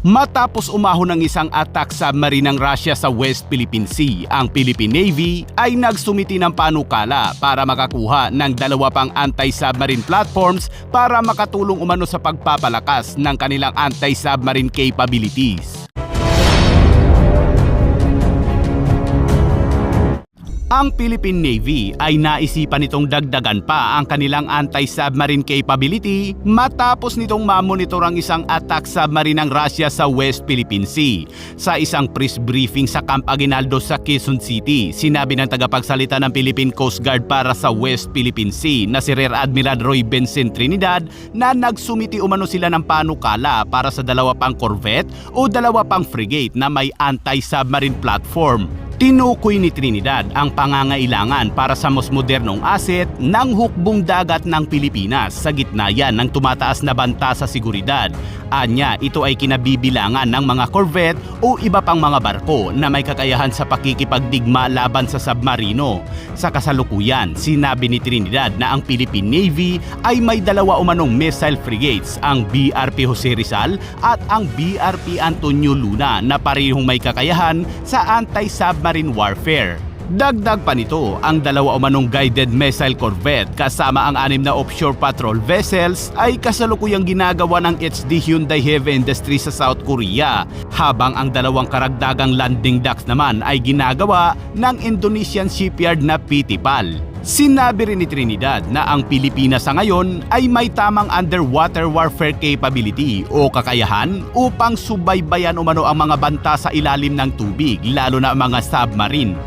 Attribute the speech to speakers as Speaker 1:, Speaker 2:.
Speaker 1: Matapos umahon ng isang attack submarine ng Russia sa West Philippine Sea, ang Philippine Navy ay nagsumiti ng panukala para makakuha ng 2 pang anti-submarine platforms para makatulong umano sa pagpapalakas ng kanilang anti-submarine capabilities. Ang Philippine Navy ay naisipan nitong dagdagan pa ang kanilang anti-submarine capability matapos nitong mamonitor ang isang attack submarine ng Russia sa West Philippine Sea. Sa isang press briefing sa Camp Aguinaldo sa Quezon City, sinabi ng tagapagsalita ng Philippine Coast Guard para sa West Philippine Sea na si Rear Admiral Roy Benson Trinidad na nagsumiti umano sila ng panukala para sa 2 pang corvette o 2 pang frigate na may anti-submarine platform. Tinukoy ni Trinidad ang pangangailangan para sa mas modernong asset ng hukbong dagat ng Pilipinas sa gitna yan ng tumataas na banta sa seguridad. Anya, ito ay kinabibilangan ng mga corvette o iba pang mga barko na may kakayahan sa pakikipagdigma laban sa submarino. Sa kasalukuyan, sinabi ni Trinidad na ang Philippine Navy ay may 2 umanong missile frigates, ang BRP Jose Rizal at ang BRP Antonio Luna na parehong may kakayahan sa anti-submarine warfare. Dagdag pa nito, ang 2 umanong guided missile corvette kasama ang 6 na offshore patrol vessels ay kasalukuyang ginagawa ng HD Hyundai Heavy Industries sa South Korea, habang ang 2 karagdagang landing docks naman ay ginagawa ng Indonesian shipyard na PT PAL. Sinabi rin ni Trinidad na ang Pilipinas sa ngayon ay may tamang underwater warfare capability o kakayahan upang subaybayan umano ang mga banta sa ilalim ng tubig, lalo na ang mga submarine.